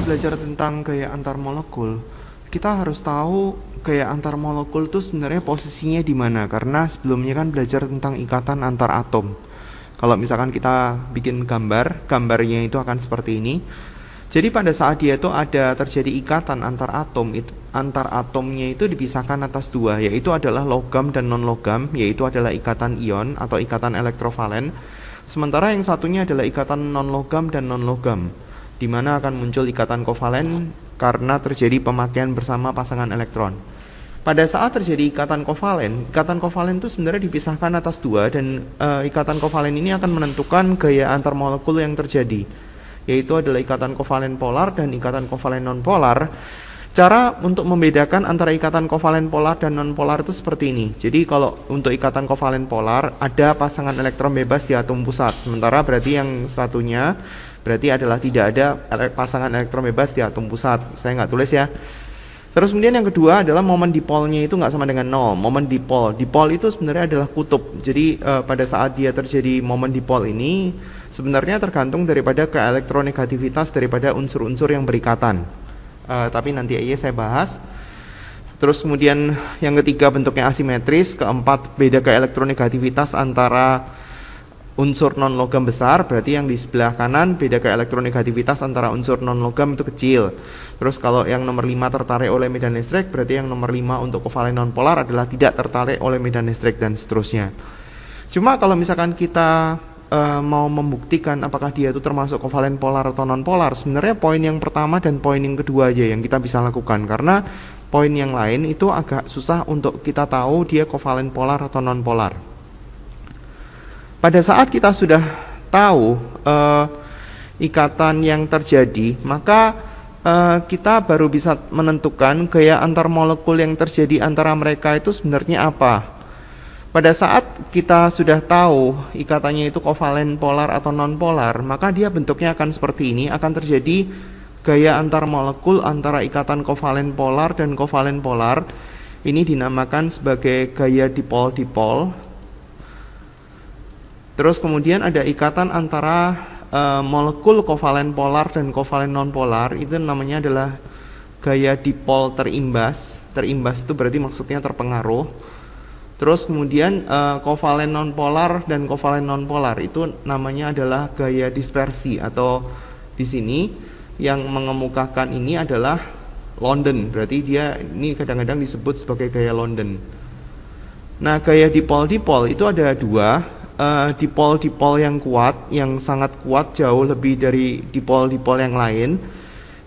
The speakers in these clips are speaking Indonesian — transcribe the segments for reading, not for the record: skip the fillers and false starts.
belajar tentang gaya antar molekul, kita harus tahu gaya antar molekul itu sebenarnya posisinya di mana, karena sebelumnya kan belajar tentang ikatan antar atom. Kalau misalkan kita bikin gambarnya itu akan seperti ini. Jadi pada saat dia itu ada terjadi ikatan antar atom, antar atomnya itu dipisahkan atas dua, yaitu adalah logam dan non logam, yaitu adalah ikatan ion atau ikatan elektrovalen. Sementara yang satunya adalah ikatan non logam dan non logam, di mana akan muncul ikatan kovalen karena terjadi pemakaian bersama pasangan elektron. Pada saat terjadi ikatan kovalen itu sebenarnya dipisahkan atas dua, dan ikatan kovalen ini akan menentukan gaya antar molekul yang terjadi, yaitu adalah ikatan kovalen polar dan ikatan kovalen nonpolar. Cara untuk membedakan antara ikatan kovalen polar dan nonpolar itu seperti ini. Jadi kalau untuk ikatan kovalen polar ada pasangan elektron bebas di atom pusat, sementara berarti yang satunya berarti adalah tidak ada pasangan elektron bebas di atom pusat. Saya nggak tulis ya. Terus kemudian yang kedua adalah momen dipolnya itu nggak sama dengan 0. Momen dipol itu sebenarnya adalah kutub. Jadi pada saat dia terjadi momen dipol ini sebenarnya tergantung daripada keelektronegativitas daripada unsur-unsur yang berikatan. Tapi nanti aja saya bahas. Terus kemudian yang ketiga bentuknya asimetris. Keempat beda keelektronegativitas antara unsur non logam besar, berarti yang di sebelah kanan beda keelektronegativitas antara unsur non logam itu kecil. Terus kalau yang nomor 5 tertarik oleh medan listrik, berarti yang nomor 5 untuk kovalen nonpolar adalah tidak tertarik oleh medan listrik, dan seterusnya. Cuma kalau misalkan kita mau membuktikan apakah dia itu termasuk kovalen polar atau nonpolar, sebenarnya poin yang pertama dan poin yang kedua aja yang kita bisa lakukan, karena poin yang lain itu agak susah untuk kita tahu dia kovalen polar atau nonpolar. Pada saat kita sudah tahu ikatan yang terjadi, maka kita baru bisa menentukan gaya antar molekul yang terjadi antara mereka itu sebenarnya apa. Pada saat kita sudah tahu ikatannya itu kovalen polar atau nonpolar, maka dia bentuknya akan seperti ini, akan terjadi gaya antar molekul antara ikatan kovalen polar dan kovalen polar. Ini dinamakan sebagai gaya dipol-dipol. Terus kemudian ada ikatan antara molekul kovalen polar dan kovalen nonpolar, itu namanya adalah gaya dipol terimbas. Terimbas itu berarti maksudnya terpengaruh. Terus kemudian kovalen nonpolar dan kovalen nonpolar itu namanya adalah gaya dispersi, atau di sini yang mengemukakan ini adalah London. Berarti dia ini kadang-kadang disebut sebagai gaya London. Nah, gaya dipol-dipol itu ada dua. Dipol-dipol yang kuat, yang sangat kuat, jauh lebih dari dipol-dipol yang lain.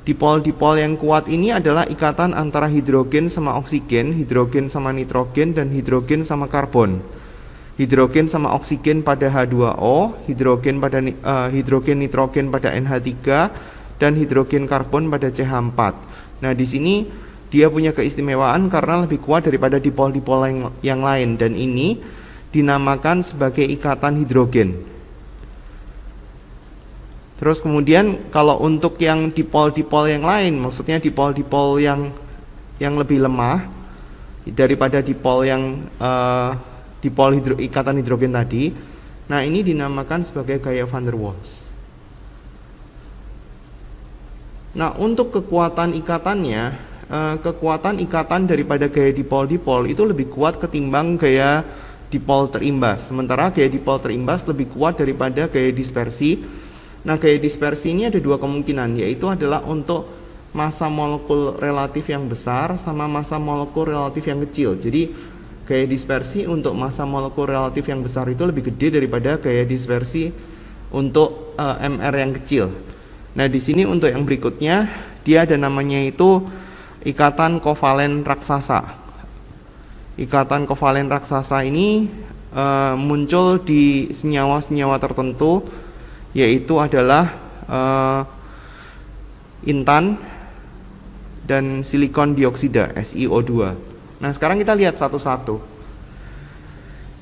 Dipol-dipol yang kuat ini adalah ikatan antara hidrogen sama oksigen, hidrogen sama nitrogen, dan hidrogen sama karbon. Hidrogen sama oksigen pada H2O, hidrogen nitrogen pada NH3, dan hidrogen karbon pada CH4. Nah, di sini dia punya keistimewaan karena lebih kuat daripada dipol-dipol yang lain, dan ini dinamakan sebagai ikatan hidrogen. Terus kemudian kalau untuk yang dipol-dipol yang lain, maksudnya dipol-dipol yang lebih lemah daripada dipol yang ikatan hidrogen tadi, nah ini dinamakan sebagai gaya van der Waals. Nah, untuk kekuatan ikatannya, kekuatan ikatan daripada gaya dipol-dipol itu lebih kuat ketimbang gaya dipol terimbas. Sementara gaya dipol terimbas lebih kuat daripada gaya dispersi. Nah, gaya dispersi ini ada dua kemungkinan, yaitu adalah untuk massa molekul relatif yang besar sama massa molekul relatif yang kecil. Jadi gaya dispersi untuk massa molekul relatif yang besar itu lebih gede daripada gaya dispersi untuk MR yang kecil. Nah, di sini untuk yang berikutnya dia ada namanya itu ikatan kovalen raksasa. Ikatan kovalen raksasa ini muncul di senyawa-senyawa tertentu, yaitu adalah intan dan silikon dioksida SiO2. Nah, sekarang kita lihat satu-satu.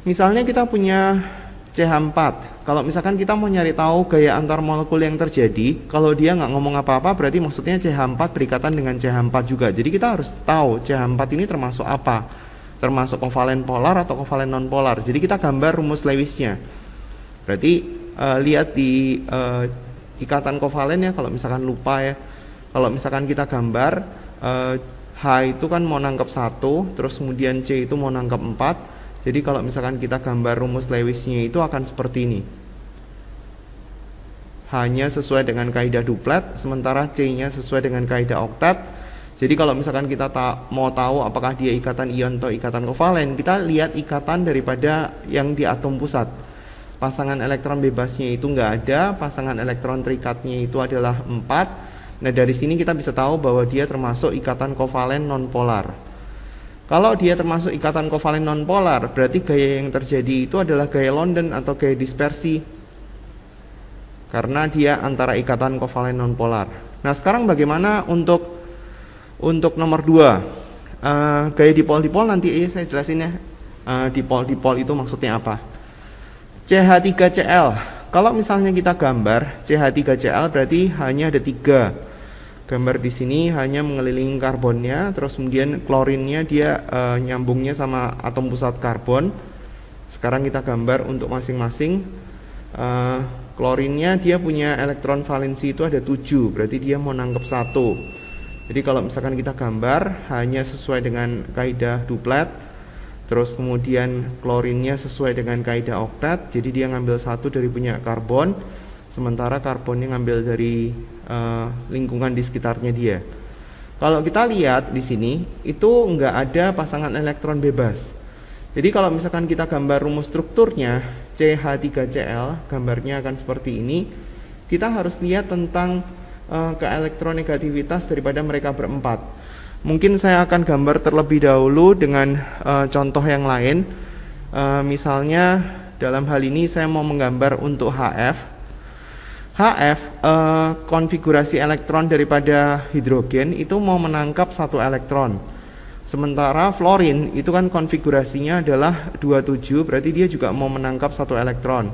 Misalnya kita punya CH4. Kalau misalkan kita mau nyari tahu gaya antar molekul yang terjadi, kalau dia nggak ngomong apa-apa, berarti maksudnya CH4 berikatan dengan CH4 juga. Jadi kita harus tahu CH4 ini termasuk apa, termasuk kovalen polar atau kovalen nonpolar. Jadi kita gambar rumus Lewisnya. Berarti lihat di ikatan kovalen ya, kalau misalkan lupa ya. Kalau misalkan kita gambar H itu kan mau nangkep 1, terus kemudian C itu mau nangkep 4. Jadi kalau misalkan kita gambar rumus Lewisnya itu akan seperti ini. H-nya sesuai dengan kaidah duplet, sementara C-nya sesuai dengan kaidah oktet. Jadi kalau misalkan kita mau tahu apakah dia ikatan ion atau ikatan kovalen, kita lihat ikatan daripada yang di atom pusat. Pasangan elektron bebasnya itu nggak ada, pasangan elektron terikatnya itu adalah 4. Nah dari sini kita bisa tahu bahwa dia termasuk ikatan kovalen nonpolar. Kalau dia termasuk ikatan kovalen nonpolar, berarti gaya yang terjadi itu adalah gaya London atau gaya dispersi, karena dia antara ikatan kovalen nonpolar. Nah sekarang bagaimana untuk nomor 2? Gaya dipol-dipol nanti saya jelasin ya. Dipol-dipol itu maksudnya apa? CH3Cl. Kalau misalnya kita gambar CH3Cl berarti hanya ada 3. Gambar di sini hanya mengelilingi karbonnya, terus kemudian klorinnya dia nyambungnya sama atom pusat karbon. Sekarang kita gambar untuk masing-masing. Klorinnya dia punya elektron valensi itu ada 7, berarti dia mau nangkep 1. Jadi kalau misalkan kita gambar hanya sesuai dengan kaidah duplet, terus kemudian klorinnya sesuai dengan kaidah oktet, jadi dia ngambil 1 dari punya karbon, sementara karbonnya ngambil dari lingkungan di sekitarnya dia. Kalau kita lihat di sini itu nggak ada pasangan elektron bebas. Jadi kalau misalkan kita gambar rumus strukturnya CH3Cl, gambarnya akan seperti ini. Kita harus lihat tentang keelektronegativitas daripada mereka berempat. Mungkin saya akan gambar terlebih dahulu dengan contoh yang lain. Misalnya dalam hal ini saya mau menggambar untuk HF. Konfigurasi elektron daripada hidrogen itu mau menangkap 1 elektron. Sementara fluorin itu kan konfigurasinya adalah 27, berarti dia juga mau menangkap 1 elektron.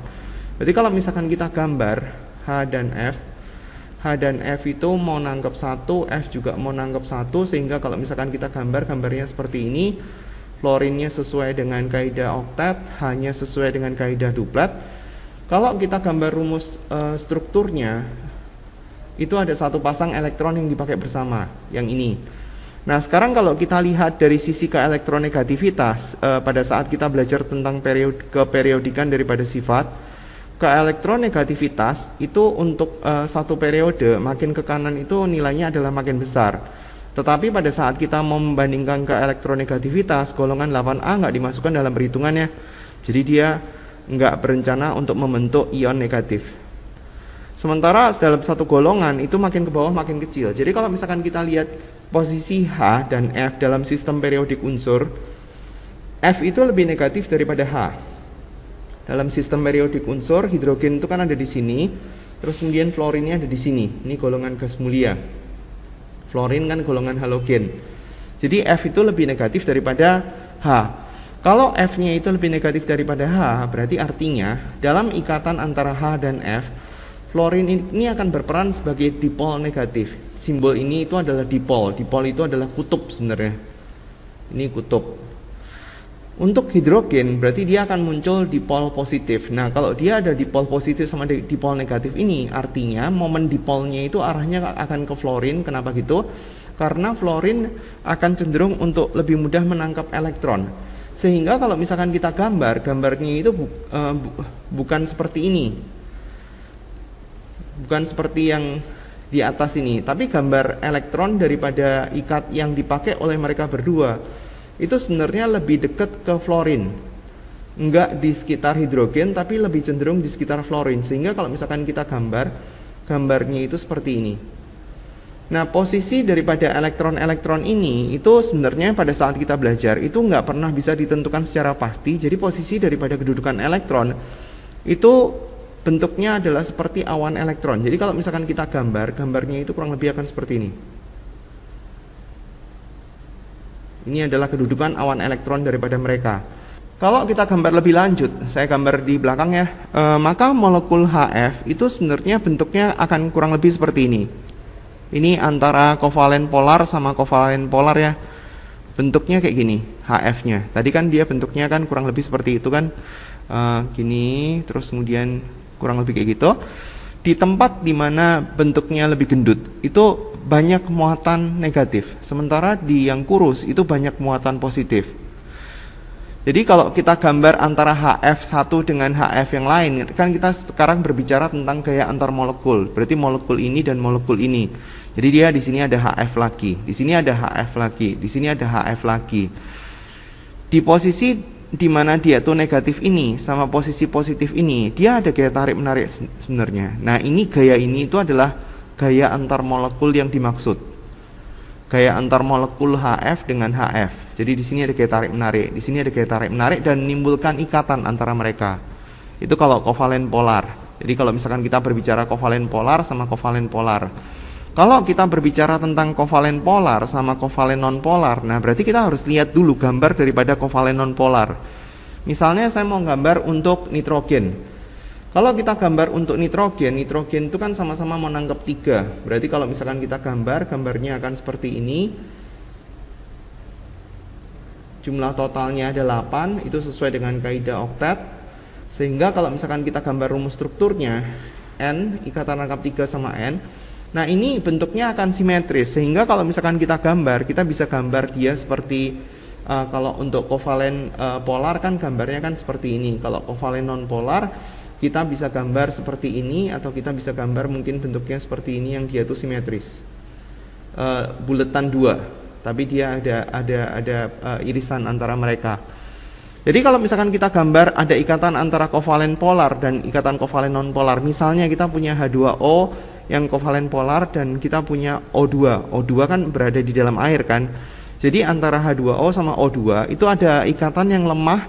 Jadi kalau misalkan kita gambar H dan F itu mau nangkap 1, F juga mau nangkap 1, sehingga kalau misalkan kita gambarnya seperti ini, fluorinnya sesuai dengan kaidah oktet, H-nya sesuai dengan kaidah duplet. Kalau kita gambar rumus strukturnya, itu ada 1 pasang elektron yang dipakai bersama, yang ini. Nah sekarang kalau kita lihat dari sisi keelektronegativitas, pada saat kita belajar tentang keperiodikan daripada sifat, keelektronegativitas itu untuk 1 periode makin ke kanan itu nilainya adalah makin besar. Tetapi pada saat kita mau membandingkan keelektronegativitas, golongan 8A nggak dimasukkan dalam perhitungannya. Jadi dia nggak berencana untuk membentuk ion negatif. Sementara dalam 1 golongan itu makin ke bawah makin kecil. Jadi kalau misalkan kita lihat posisi H dan F dalam sistem periodik unsur, F itu lebih negatif daripada H. Dalam sistem periodik unsur, hidrogen itu kan ada di sini, terus kemudian fluorinnya ada di sini. Ini golongan gas mulia. Fluorin kan golongan halogen. Jadi F itu lebih negatif daripada H. Kalau F-nya itu lebih negatif daripada H, berarti artinya dalam ikatan antara H dan F, fluorin ini akan berperan sebagai dipol negatif. Simbol ini itu adalah dipol. Dipol itu adalah kutub sebenarnya. Ini kutub. Untuk hidrogen berarti dia akan muncul dipol positif. Nah kalau dia ada dipol positif sama dipol negatif ini, artinya momen dipolnya itu arahnya akan ke fluorin. Kenapa gitu? Karena fluorin akan cenderung untuk lebih mudah menangkap elektron. Sehingga kalau misalkan kita gambarnya itu bukan seperti ini, bukan seperti yang di atas ini, tapi gambar elektron daripada ikat yang dipakai oleh mereka berdua itu sebenarnya lebih dekat ke fluorin, enggak di sekitar hidrogen, tapi lebih cenderung di sekitar fluorin. Sehingga kalau misalkan kita gambarnya itu seperti ini. Nah posisi daripada elektron-elektron ini itu sebenarnya pada saat kita belajar itu nggak pernah bisa ditentukan secara pasti. Jadi posisi daripada kedudukan elektron itu bentuknya adalah seperti awan elektron. Jadi kalau misalkan kita gambarnya itu kurang lebih akan seperti ini. Ini adalah kedudukan awan elektron daripada mereka. Kalau kita gambar lebih lanjut, saya gambar di belakang ya, maka molekul HF itu sebenarnya bentuknya akan kurang lebih seperti ini. Ini antara kovalen polar sama kovalen polar ya. Bentuknya kayak gini, HF-nya. Tadi kan dia bentuknya kan kurang lebih seperti itu kan. Gini, terus kemudian kurang lebih kayak gitu. Di tempat dimana bentuknya lebih gendut, itu banyak muatan negatif, sementara di yang kurus itu banyak muatan positif. Jadi kalau kita gambar antara HF1 dengan HF yang lain, kan kita sekarang berbicara tentang gaya antar molekul. Berarti molekul ini dan molekul ini. Jadi dia di sini ada HF lagi, di sini ada HF lagi, di sini ada HF lagi. Di posisi di mana dia tuh negatif ini sama posisi positif ini, dia ada gaya tarik menarik sebenarnya. Nah, ini gaya ini itu adalah gaya antar molekul yang dimaksud. Gaya antar molekul HF dengan HF. Jadi di sini ada gaya tarik menarik, di sini ada gaya tarik menarik dan menimbulkan ikatan antara mereka. Itu kalau kovalen polar. Jadi kalau misalkan kita berbicara kovalen polar sama kovalen polar. Kalau kita berbicara tentang kovalen polar sama kovalen non polar, nah berarti kita harus lihat dulu gambar daripada kovalen non polar. Misalnya saya mau gambar untuk nitrogen. Kalau kita gambar untuk nitrogen itu kan sama-sama menangkap 3. Berarti kalau misalkan kita gambarnya akan seperti ini. Jumlah totalnya ada 8, itu sesuai dengan kaidah oktet. Sehingga kalau misalkan kita gambar rumus strukturnya, N, ikatan rangkap 3 sama N. Nah ini bentuknya akan simetris. Sehingga kalau misalkan kita gambar, kita bisa gambar dia seperti, kalau untuk kovalen polar kan gambarnya kan seperti ini. Kalau kovalen non polar, kita bisa gambar seperti ini, atau kita bisa gambar mungkin bentuknya seperti ini yang dia tuh simetris, buletan 2, tapi dia ada irisan antara mereka. Jadi kalau misalkan kita gambar ada ikatan antara kovalen polar dan ikatan kovalen non polar, misalnya kita punya H2O yang kovalen polar dan kita punya O2. O2 kan berada di dalam air kan. Jadi antara H2O sama O2 itu ada ikatan yang lemah,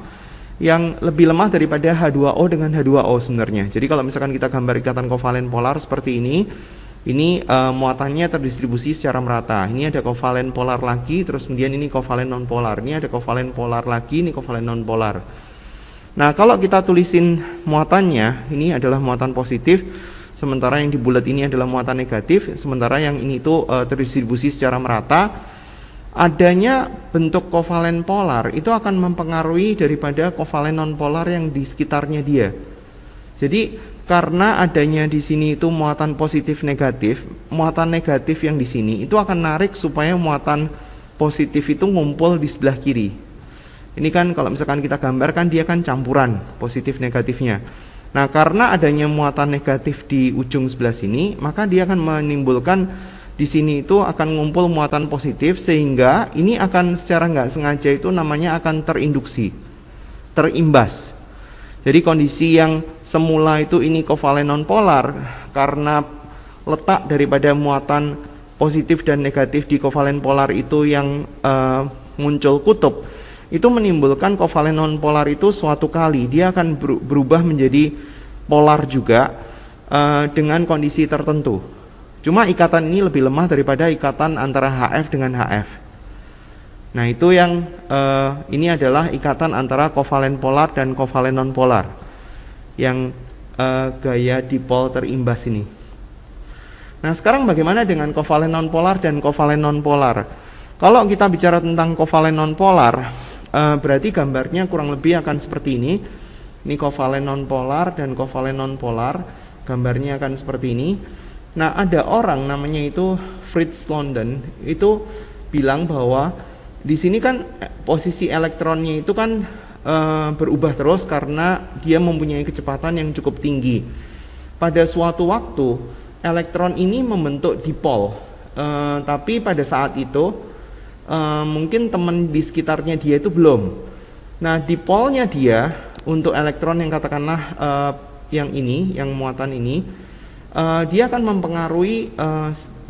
yang lebih lemah daripada H2O dengan H2O sebenarnya. Jadi kalau misalkan kita gambar ikatan kovalen polar seperti ini muatannya terdistribusi secara merata. Ini ada kovalen polar lagi, terus kemudian ini kovalen non polar. Ini ada kovalen polar lagi, ini kovalen non polar. Nah kalau kita tulisin muatannya, ini adalah muatan positif, sementara yang di bulat ini adalah muatan negatif, sementara yang ini tuh terdistribusi secara merata. Adanya bentuk kovalen polar itu akan mempengaruhi daripada kovalen non polar yang di sekitarnya dia. Jadi karena adanya di sini itu muatan positif negatif, muatan negatif yang di sini itu akan narik supaya muatan positif itu ngumpul di sebelah kiri. Ini kan kalau misalkan kita gambarkan dia kan campuran positif negatifnya. Nah karena adanya muatan negatif di ujung sebelah sini, maka dia akan menimbulkan di sini itu akan ngumpul muatan positif, sehingga ini akan secara nggak sengaja itu namanya akan terinduksi, terimbas. Jadi kondisi yang semula itu ini kovalen non polar, karena letak daripada muatan positif dan negatif di kovalen polar itu yang muncul kutub, itu menimbulkan kovalen non polar itu suatu kali dia akan berubah menjadi polar juga dengan kondisi tertentu. Cuma ikatan ini lebih lemah daripada ikatan antara HF dengan HF. Nah itu yang ini adalah ikatan antara kovalen polar dan kovalen non polar yang gaya dipol terimbas ini. Nah sekarang bagaimana dengan kovalen non polar dan kovalen non polar? Kalau kita bicara tentang kovalen non polar, berarti gambarnya kurang lebih akan seperti ini. Ini kovalen non polar dan kovalen non polar, gambarnya akan seperti ini. Nah ada orang namanya itu Fritz London itu bilang bahwa di sini kan posisi elektronnya itu kan berubah terus karena dia mempunyai kecepatan yang cukup tinggi. Pada suatu waktu elektron ini membentuk dipol, tapi pada saat itu mungkin teman di sekitarnya dia itu belum. Nah dipolnya dia untuk elektron yang katakanlah yang ini, yang muatan ini, dia akan mempengaruhi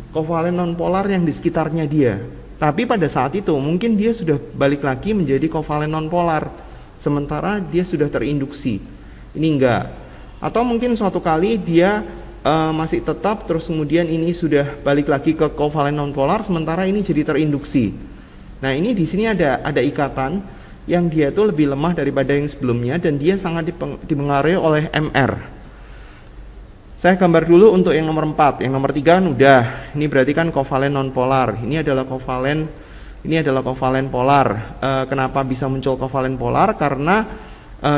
kovalen non polar yang di sekitarnya dia. Tapi pada saat itu mungkin dia sudah balik lagi menjadi kovalen non polar, sementara dia sudah terinduksi. Ini enggak. Atau mungkin suatu kali dia masih tetap, terus kemudian ini sudah balik lagi ke kovalen non polar, sementara ini jadi terinduksi. Nah ini di sini ada ikatan yang dia tuh lebih lemah daripada yang sebelumnya, dan dia sangat dipengaruhi oleh MR. Saya gambar dulu untuk yang nomor 4. Yang nomor 3 kan udah. Ini berarti kan kovalen non polar. Ini adalah kovalen polar. Kenapa bisa muncul kovalen polar? Karena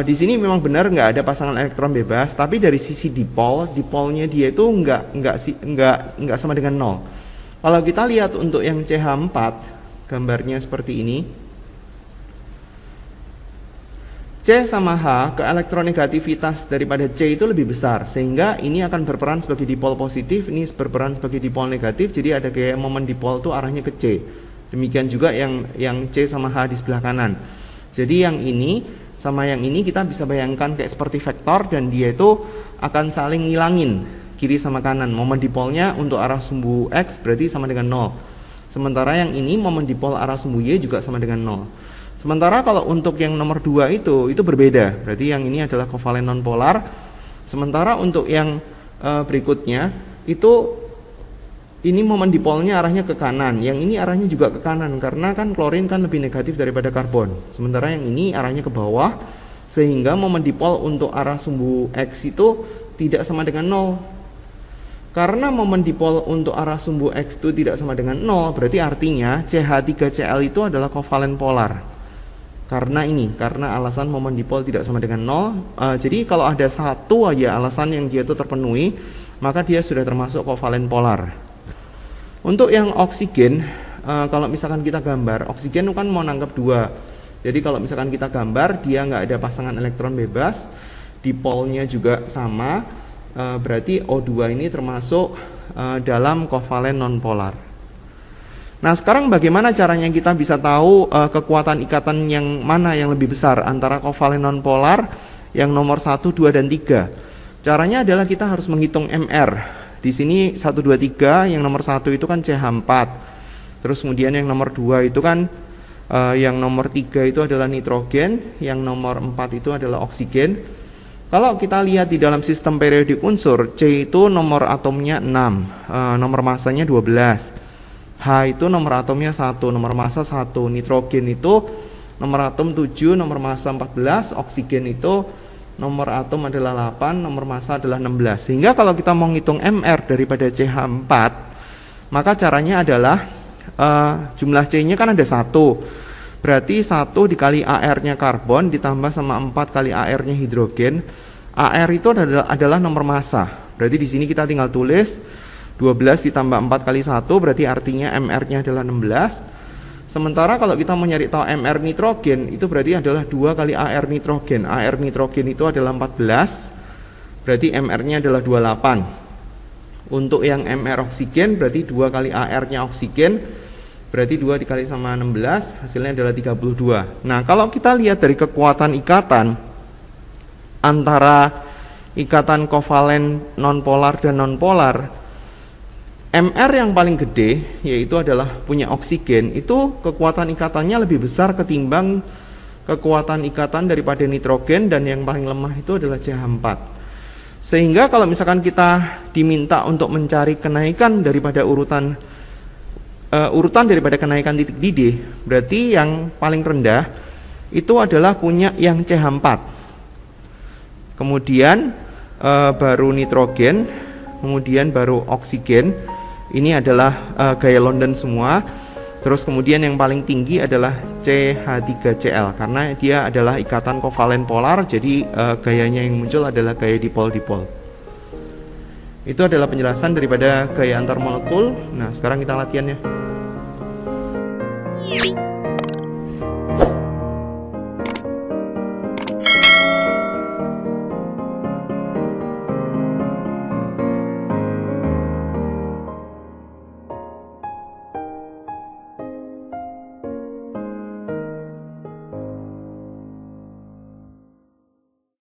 di sini memang benar nggak ada pasangan elektron bebas, tapi dari sisi dipolnya dia itu nggak sama dengan 0. Kalau kita lihat untuk yang CH4, gambarnya seperti ini. C sama H, keelektronegativitas daripada C itu lebih besar, sehingga ini akan berperan sebagai dipol positif, ini berperan sebagai dipol negatif, jadi ada kayak momen dipol itu arahnya ke C. Demikian juga yang C sama H di sebelah kanan. Jadi yang ini sama yang ini kita bisa bayangkan kayak seperti vektor, dan dia itu akan saling ngilangin kiri sama kanan. Momen dipolnya untuk arah sumbu X berarti sama dengan 0. Sementara yang ini momen dipol arah sumbu Y juga sama dengan 0. Sementara kalau untuk yang nomor 2 itu berbeda. Berarti yang ini adalah kovalen nonpolar. Sementara untuk yang berikutnya itu ini momen dipolnya arahnya ke kanan. Yang ini arahnya juga ke kanan karena kan klorin kan lebih negatif daripada karbon. Sementara yang ini arahnya ke bawah, sehingga momen dipol untuk arah sumbu X itu tidak sama dengan 0. Karena momen dipol untuk arah sumbu X itu tidak sama dengan 0, berarti artinya CH3Cl itu adalah kovalen polar. Karena alasan momen dipol tidak sama dengan 0. Jadi kalau ada satu aja alasan yang dia itu terpenuhi, maka dia sudah termasuk kovalen polar. Untuk yang oksigen, kalau misalkan kita gambar, oksigen kan mau nangkap 2. Jadi kalau misalkan kita gambar, dia nggak ada pasangan elektron bebas, dipolnya juga sama, berarti O2 ini termasuk dalam kovalen nonpolar. Nah, sekarang bagaimana caranya kita bisa tahu kekuatan ikatan yang mana yang lebih besar antara kovalen nonpolar yang nomor 1, 2, dan 3? Caranya adalah kita harus menghitung MR. Di sini 1, 2, 3, yang nomor 1 itu kan CH4. Terus kemudian yang nomor 2 itu kan yang nomor 3 itu adalah nitrogen, yang nomor 4 itu adalah oksigen. Kalau kita lihat di dalam sistem periodik unsur, C itu nomor atomnya 6, nomor masanya 12. H itu nomor atomnya 1, nomor massa 1. Nitrogen itu nomor atom 7, nomor massa 14. Oksigen itu nomor atom adalah 8, nomor massa adalah 16. Sehingga kalau kita mau ngitung MR daripada CH4, maka caranya adalah jumlah C-nya kan ada 1. Berarti 1 dikali AR-nya karbon ditambah sama 4 kali AR-nya hidrogen. AR itu adalah nomor massa. Berarti di sini kita tinggal tulis 12 ditambah 4 kali 1, berarti artinya MR-nya adalah 16. Sementara kalau kita mau nyari tahu MR nitrogen, itu berarti adalah 2 kali AR nitrogen. AR nitrogen itu adalah 14, berarti MR-nya adalah 28. Untuk yang MR oksigen, berarti 2 kali AR-nya oksigen, berarti 2 dikali sama 16, hasilnya adalah 32. Nah, kalau kita lihat dari kekuatan ikatan antara ikatan kovalen nonpolar dan nonpolar, MR yang paling gede, yaitu adalah punya oksigen, itu kekuatan ikatannya lebih besar ketimbang kekuatan ikatan daripada nitrogen, dan yang paling lemah itu adalah CH4. Sehingga kalau misalkan kita diminta untuk mencari kenaikan daripada urutan daripada kenaikan titik didih, berarti yang paling rendah itu adalah punya yang CH4. Kemudian baru nitrogen, kemudian baru oksigen. Ini adalah gaya London semua. Terus kemudian yang paling tinggi adalah CH3Cl karena dia adalah ikatan kovalen polar. Jadi gayanya yang muncul adalah gaya dipol-dipol. Itu adalah penjelasan daripada gaya antar molekul. Nah, sekarang kita latihan ya.